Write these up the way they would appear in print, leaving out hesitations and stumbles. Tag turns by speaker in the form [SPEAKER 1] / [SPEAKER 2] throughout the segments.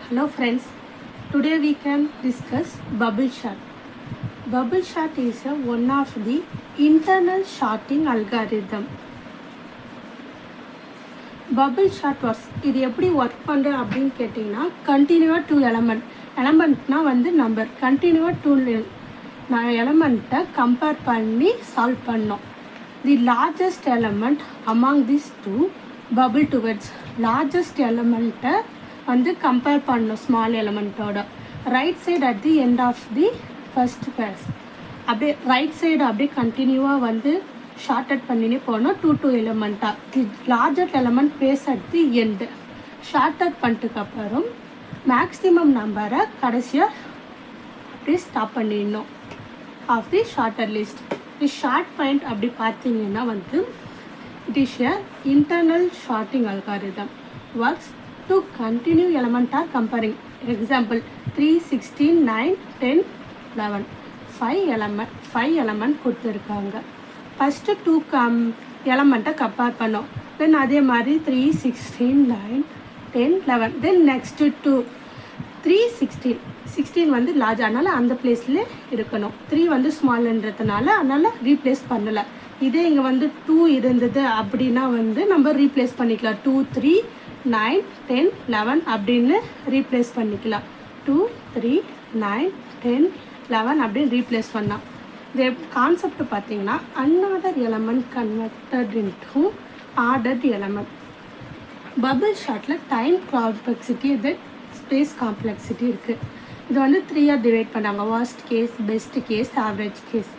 [SPEAKER 1] Hello friends, today we can discuss bubble chart. Bubble chart is one of the internal sorting algorithm. Bubble chart was இது எப்படி work பண்ணுற அப்படின்னு கேட்டிங்கன்னா கண்டினியூவாக two எலமெண்ட்னா வந்து number கண்டினியூவாக டூ எலமெண்ட்டை கம்பேர் பண்ணி சால்வ் பண்ணோம். The largest element among this two bubble towards largest எலமெண்ட்டை வந்து கம்பேர் பண்ணோம் ஸ்மால் எலமெண்ட்டோட. Right side at the end of the first phase அப்படியே ரைட் சைடு அப்படியே கண்டினியூவாக வந்து ஷார்ட்டட் பண்ணினே போனோம் டூ எலமெண்ட்டாக. The largest element phase at the end sorted பண்ணிட்டுக்கப்புறம் மேக்ஸிமம் நம்பரை கடைசியாக அப்படியே ஸ்டாப் பண்ணிடணும் of the sorted list. The sort point அப்படி பார்த்தீங்கன்னா வந்து it is a internal sorting algorithm works to continue element are comparing. Example 3, 16, 9, 10, 11 5 element கொடுத்துருக்காங்க. First two எலமெண்ட்டை கம்பேர் பண்ணோம். தென் அதே மாதிரி 3, 16, 9, 10, 11 தென் நெக்ஸ்ட்டு 3, 16 வந்து லார்ஜ், அதனால் அந்த பிளேஸ்லேயே இருக்கணும். 3 வந்து ஸ்மால்ன்றதுனால அதனால் ரீப்ளேஸ் பண்ணலை. இதே இங்கே வந்து 2 இருந்தது அப்படின்னா வந்து நம்ம ரீப்ளேஸ் பண்ணிக்கலாம். 2, 3, 9, 10, 11 அப்படின்னு ரீப்ளேஸ் பண்ணிக்கலாம். 2, 3, 9, 10, 11 அப்படின்னு ரீப்ளேஸ் பண்ணலாம். இந்த கான்செப்ட் பார்த்தீங்கன்னா unorder element converted into ordered element. Bubble ஷார்ட்டில் டைம் காம்ப்ளெக்சிட்டி இது ஸ்பேஸ் காம்ப்ளெக்சிட்டி இருக்குது. இது வந்து 3ஆக டிவைட் பண்ணாங்க. worst case, best case, average case.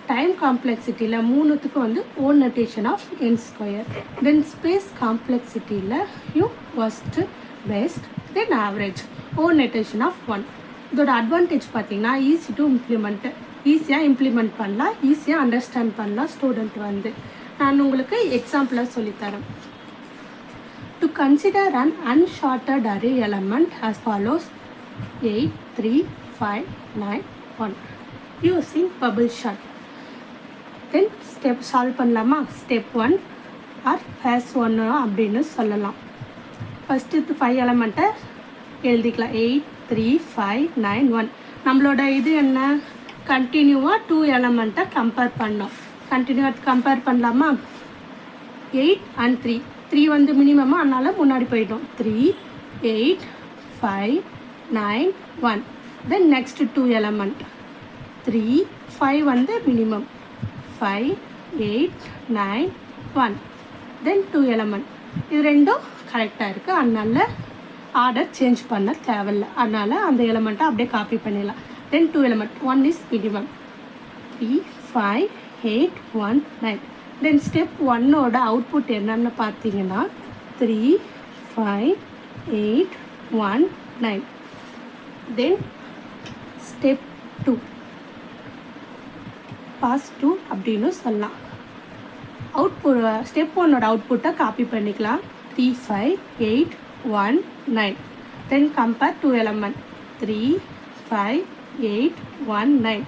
[SPEAKER 1] Time காம்ப்ளெக்சிட்டியில் மூணுத்துக்கும் வந்து O notation of n square. Then space காம்ப்ளெக்சிட்டியில் worst, best, then average, O notation of 1. இதோட அட்வான்டேஜ் பார்த்தீங்கன்னா ஈஸி டு ஈஸியாக இம்ப்ளிமெண்ட் பண்ணலாம், ஈஸியாக அண்டர்ஸ்டாண்ட் பண்ணலாம் ஸ்டூடெண்ட் வந்து. நான் உங்களுக்கு எக்ஸாம்பிளாக சொல்லித்தரேன். To consider an unsorted array element as follows 8, 3, 5, 9, 1 using bubble sort. Then step solve பண்ணலாமா? ஸ்டெப் 1 ஆர் ஃபேஸ் 1 அப்படின்னு சொல்லலாம். ஃபஸ்ட்டு 5 எலமெண்ட்டை எழுதிக்கலாம். 8, 3, 5, 9, 1. நம்மளோட இது என்ன? கண்டினியூவாக 2 எலமெண்ட்டை கம்பேர் பண்ணோம். கண்டினியூவாக கம்பேர் பண்ணலாமா? 8 and 3 வந்து மினிமமாக, அதனால் முன்னாடி போயிட்டோம். 3, 8, 5, 9, 1. தென் நெக்ஸ்ட் 2 எலமெண்ட் 3, 5 வந்து மினிமம். 5, 8, 9, 1. தென் 2 எலமெண்ட். இது ரெண்டும் கரெக்டாக இருக்குது, அதனால் ஆர்டர் சேஞ்ச் பண்ண தேவையில்லை. அதனால் அந்த எலமெண்ட்டை அப்படியே காப்பி பண்ணிடலாம். Then 2 element 1 is minimum. 3, 5, 8, 1, 9. Then step 1ஓட அவுட்புட் என்னன்னு பார்த்தீங்கன்னா 3, 5, 8, 1, 9. தென் ஸ்டெப் 2 பாஸ் 2 அப்படின்னு சொல்லலாம். அவுட்புட் ஸ்டெப் 1ஓட அவுட்புட்டை காப்பி பண்ணிக்கலாம். 3, 5, 8, 1, 9. தென் compare 2 element 3, 5, 8, 1, 9.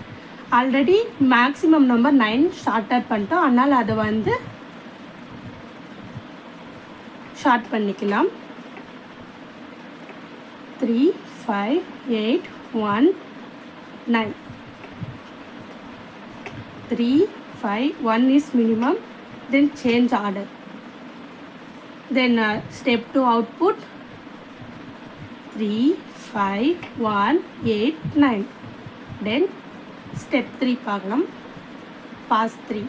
[SPEAKER 1] Already maximum number 9 shorted பண்ணிட்டோம், அதனால் அதை வந்து ஷார்ட் பண்ணிக்கலாம். 3, 5, 8, 1, 9. 3, 5, 1 is minimum. Then change order. Then step 2 output 3, 5, 1, 8, 9. Then step 3 பார்க்கலாம். pass 3.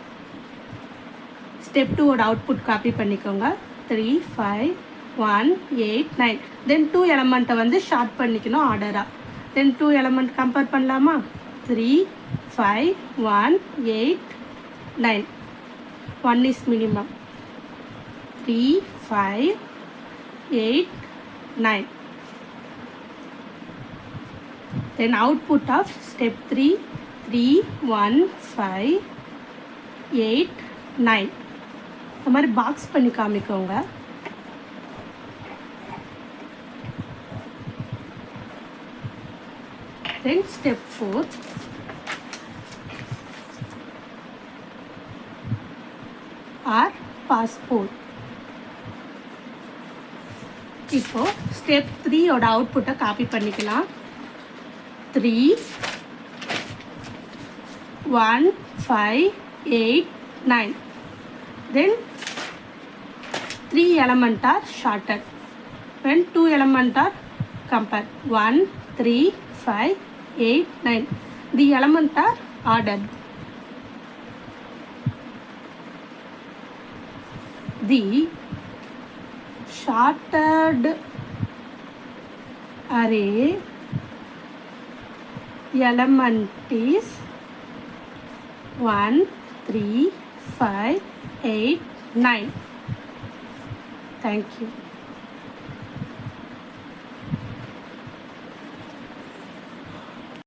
[SPEAKER 1] step 2 ஓட output காப்பி பண்ணிக்கோங்க. 3, 5, 1, 8, 9. then 2 எலமெண்ட்டை வந்து ஷார்ட் பண்ணிக்கணும் ஆர்டராக. then 2 எலமெண்ட் கம்பேர் பண்ணலாமா? 3, 5, 1, 8, 9. 1 is minimum. 3, 5, 8, 9. Then output of step 3, 3, 1, 5, 8, 9. இந்த மாதிரி பாக்ஸ் பண்ணி காமிக்கோங்க. Then step 4 are passport. இப்போ ஸ்டெப் 3 ஓட அவுட்புட்டை காப்பி பண்ணிக்கலாம். 3 1 5 8 9. Then 3 elements are shorted when 2 elements are compared. 1 3 5 8 9. The elements are ordered. The shorted array element is 1 3 5 8 9. Thank you.